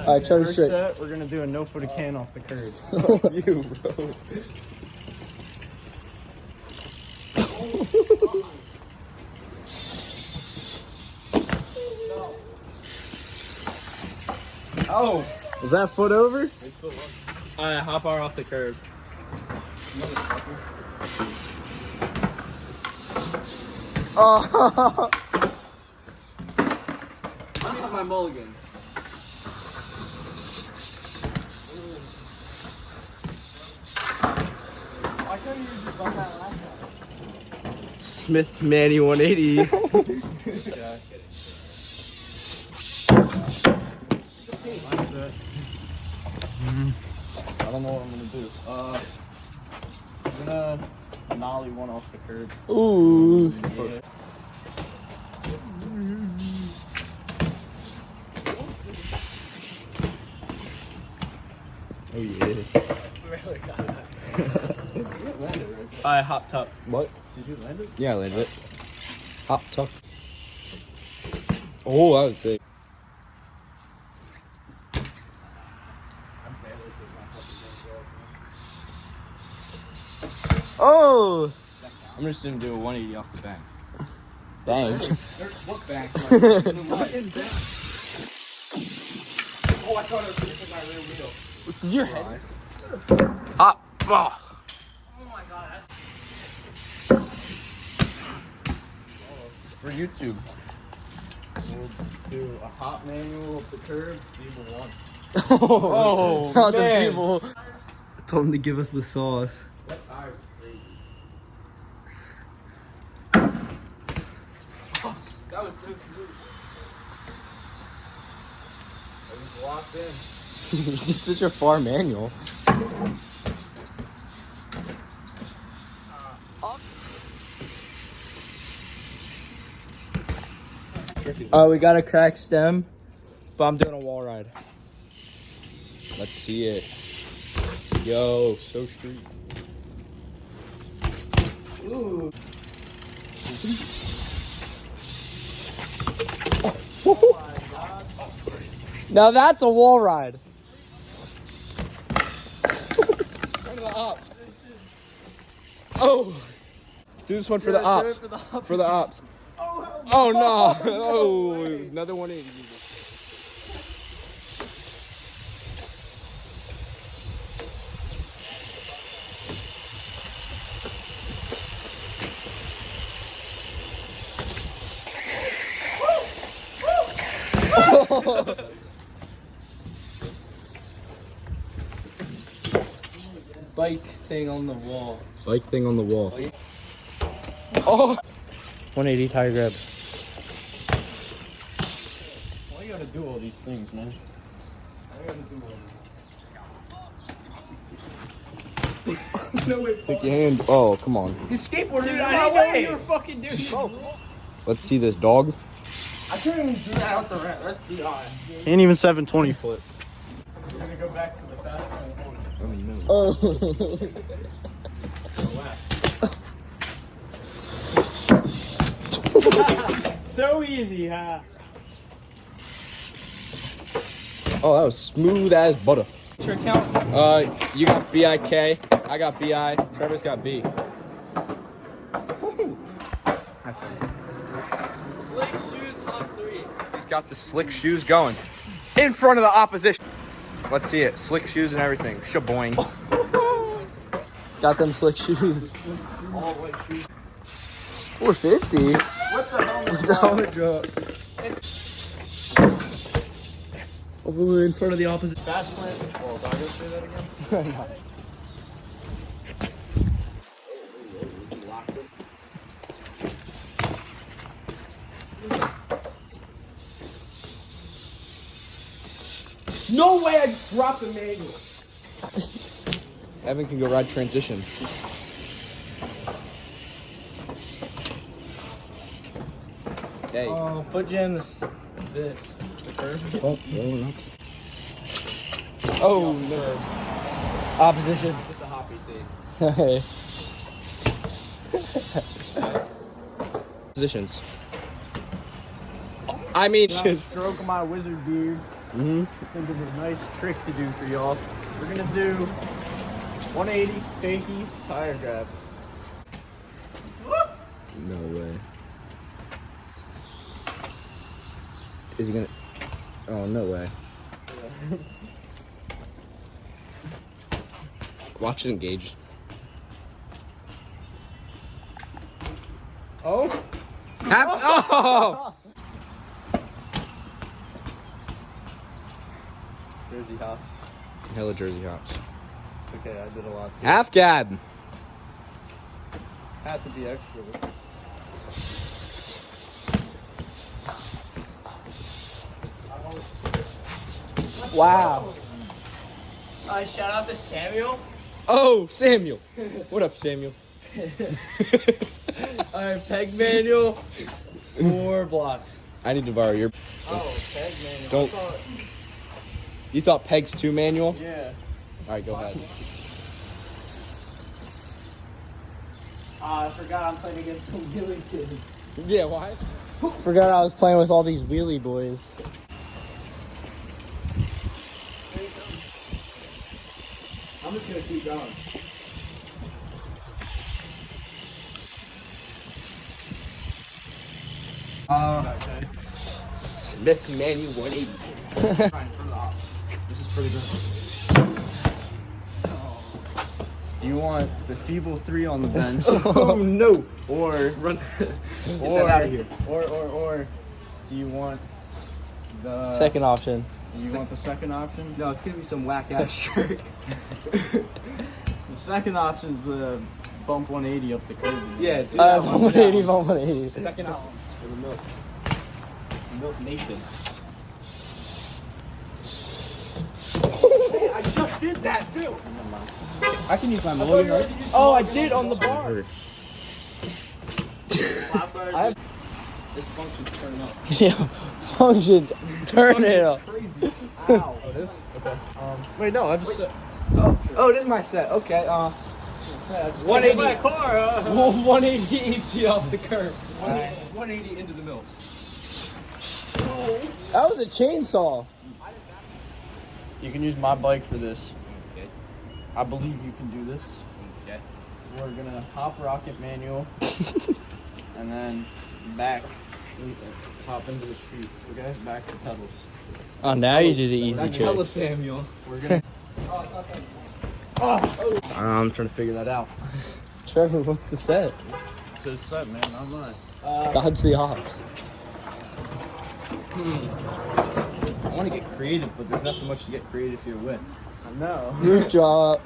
Alright, Trevor, First straight. set, we're gonna do a no footed can off the curb. You, bro. Oh! Was that foot over? Alright, hop bar off the curb. Oh. I'm using my mulligan. Why couldn't you just bump that last time? Smith Manny 180. I don't know what I'm gonna do. I'm gonna nollie one off the curb. Ooh. Yeah. Oh yeah. Alright, hop tuck. What? Did you land it? Yeah, I landed it. Hop tuck. Oh, that was big. Oh! I'm just gonna do a 180 off the bank. Thanks. What bank? Oh, I thought it was gonna hit my rear wheel. Your head. Up. Oh. Oh my god, For YouTube. We'll do a hop manual of the curb, Evil 1. Oh, not man. the people. Told him to give us the sauce. That tire was crazy. That was too smooth. I was locked in. It's such a far manual. We got a cracked stem, but I'm doing a wall ride. Let's see it. Yo, so street. Ooh. Now that's a wall ride. Oh, do this one for the ops. For the ops. Oh no! Oh, another 180. bike thing on the wall. Bike thing on the wall. Oh! 180 tire grab. Why you gotta do all these things, man? Why you gotta do all these? No way. Take your hand. Oh, come on. You skateboarded out of my way. You were fucking doing Let's see this dog. I couldn't even do that out the ramp. That's the eye. Can't even 720 flip. We're gonna go back to the fast lane corner. Oh. So easy, huh? Oh, that was smooth as butter. Trick count? You got BIK. I got BI. Trevor's got B. Slick shoes, hop 3. He's got the slick shoes going. In front of the opposition. Let's see it. Slick shoes and everything. Shaboing. Got them slick shoes. All white shoes. 450. What the hell? The helmet drop. Oh, in front of the opposite. Fast plant. Oh, did I go say that again? No way I dropped the manual. Evan can go ride transition. Hey. Oh, foot jam this. The curve. Oh, no. Oh, no. Opposition. Just a hoppy team. Hey. Positions. I mean, Stroke my wizard beard. I think this is a nice trick to do for y'all. We're gonna do 180 fakie tire grab. No way. Is he gonna? Oh, no way. Watch it engage. Oh! Oh! Jersey hops. Hella Jersey hops. It's okay, I did a lot too. Half gab. Had to be extra. Wow. Shout out to Samuel. Oh, Samuel. What up, Samuel? Alright, peg manual, 4 blocks. I need to borrow your. Oh, peg manual. Don't- You thought pegs 2 manual? Yeah. All right, go ahead. I forgot I'm playing against some wheelie kids. Yeah, why? Forgot I was playing with all these wheelie boys. I'm just gonna keep going. Smith Manual 180. This is pretty good. Do you want the feeble 3 on the bench? Oh no! Or Run. or that outta here. Or do you want the Second option. You want the second option? No, it's gonna be some whack ass trick. The second option is the bump 180 up the curb. Yeah, do that one. 180, 180. Second option for the milks. Milk Nathan. Hey, I just did that too. I can use my mulligan, right? Oh, I did on the bar. I have this function's turning up. Yeah, functions. Turn it up. Crazy. Ow. Oh, this? Okay. Wait, no, I just said. Oh, this is my set. Okay. 180. My car, 180 easy off the curb. 180 into the milks. That was a chainsaw. You can use my bike for this. Okay. I believe you can do this. Okay. We're gonna hop rocket manual, and then back, hop into the street. Okay, back to pedals. Oh, now you do the easy That's trick. hella Samuel. We're gonna. I'm trying to figure that out. Trevor, what's the set? It's his set, man, not mine. Dodge the hops. I want to get creative, but there's nothing much to get creative here with. I know. Roof drop.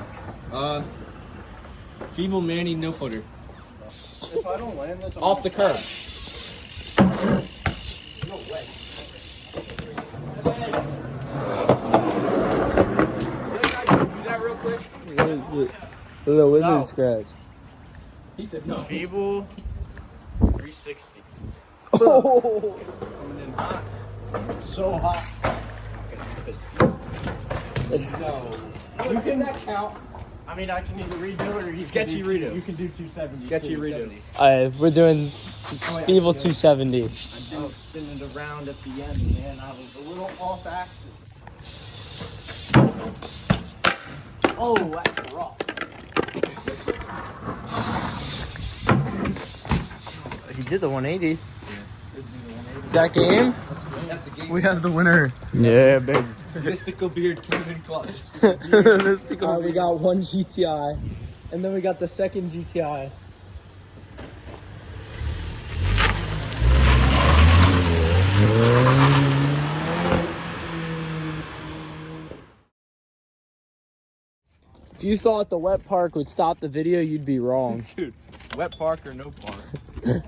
Feeble Manny no footer. If I don't land this, Off the curb. No way. Do that real quick. A little wizard No. scratch. He said no. Feeble 360. Oh! Coming in hot. So hot. No. You can that count? I mean, I can either redo it or you Sketchy can do, redos. You can do 270. Sketchy too. redo. Alright, we're doing Feeble 270. I didn't spin it around at the end, man. I was a little off axis. Oh, that's rough. He did the 180. Is that game? That's a game. We have the winner. Yeah, baby. Mystical beard came in clutch. We got one GTI, and then we got the second GTI. If you thought the wet park would stop the video, you'd be wrong. Dude, wet park or no park?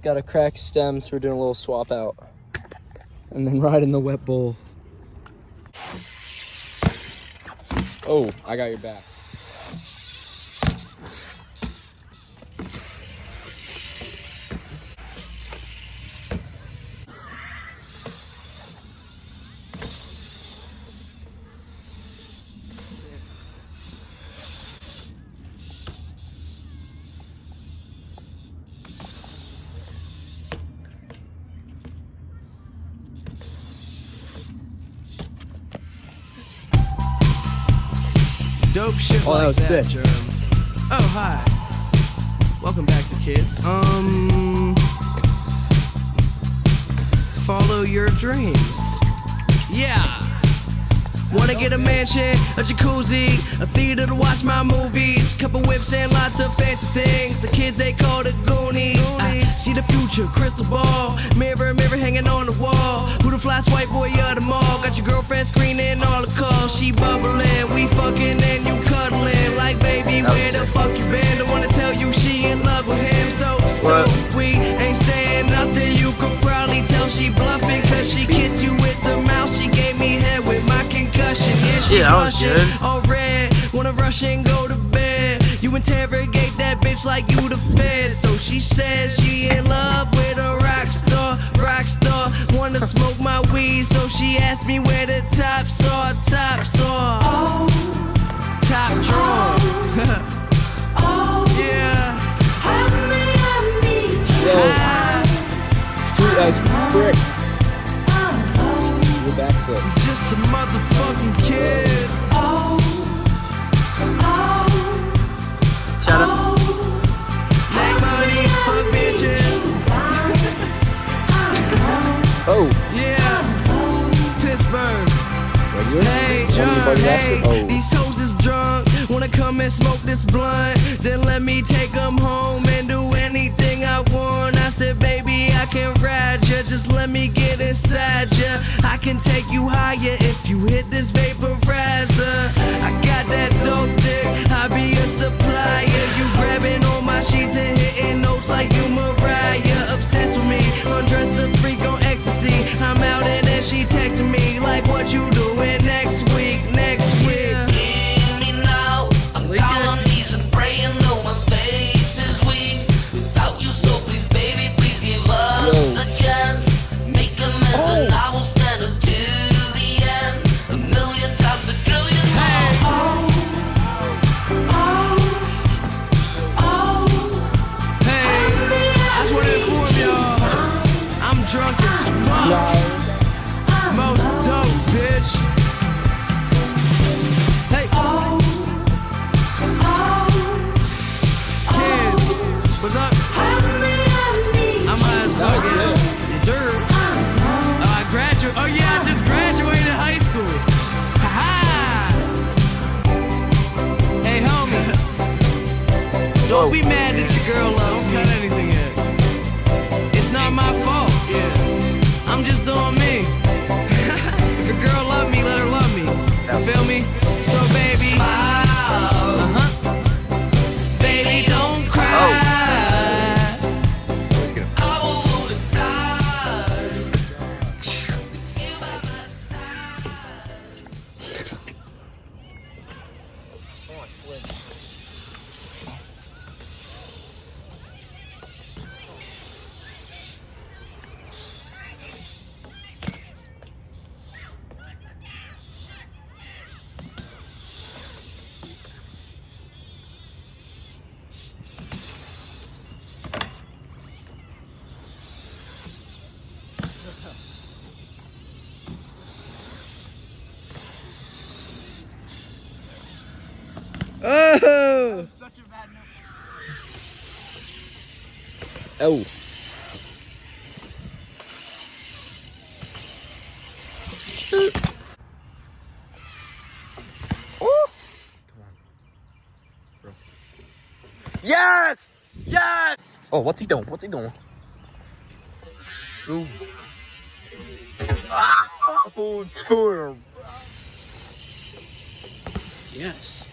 Got a cracked stem, so we're doing a little swap out. And then riding the wet bowl. Oh, I got your back. Dope shit Oh, that like was that, sick. Germ. Oh, hi. Welcome back to kids. Follow your dreams. Yeah. Wanna get a mansion, a jacuzzi, a theater to watch my movies, couple whips and lots of fancy things. The kids they call the Goonies. I see the future, crystal ball, mirror, mirror hanging on the wall. Who the flyest white boy of them all? Got your girlfriend screening all the calls. She bubbling, we fucking and you cuddling. Like baby, where the fuck you been? Don't wanna tell you she in love with him. So we ain't saying nothing. You could probably tell she bluffing, cause she kissed you with the mouth. She gave me head with my concussion. Yeah, she blushing, all red. Wanna rush and go to bed. You interrogate that bitch like you the fed. So she says she in love with a rock star. Wanna smoke my weed, so she asked me where the tops are. Top drawer. Yeah. Yo, street as frick. Your backfoot. Just a motherfucking kiss. Shout out. Make money, fuck bitches. Oh, Yeah. Pittsburgh. right here. Hey, One of the John, buddy hey, basket. Oh. these hoes is drunk. Wanna come and smoke this blunt? Then let me take them home and do anything I want. I said, baby, I can ride ya. Just let me get inside ya. I can take you higher if you hit this vaporizer. I got that dope dick, I be a supplier. You grabbing on my sheets and hitting notes like you Mariah. Obsessed with me, undress a freak on ecstasy. I'm out and then she texting me like, what you doing next week? Hear me now, I'm down on knees and praying though my faith is weak. Without you, so please, baby, please give us a chance. Make amends and I will stand up to the end. A million times, a trillion more. Hey, I just wanna inform y'all, I'm drunk as fuck. Most dope, bitch. Hey. Kids, what's up? I'm high as fuck, yeah. Dessert. I graduated. Oh yeah, I just graduated high school. Ha-ha. Hey, homie. Don't be mad that your girl don't cut anything yet. It's not my fault. Yeah. I'm just doing me. If a girl love me, let her love me. Feel me? So baby, baby, don't cry. I will fly. You by my side. Oh. Oh. Yes! Yes! Oh, what's he doing? Shoot. Ah! Oh, dude. Yes.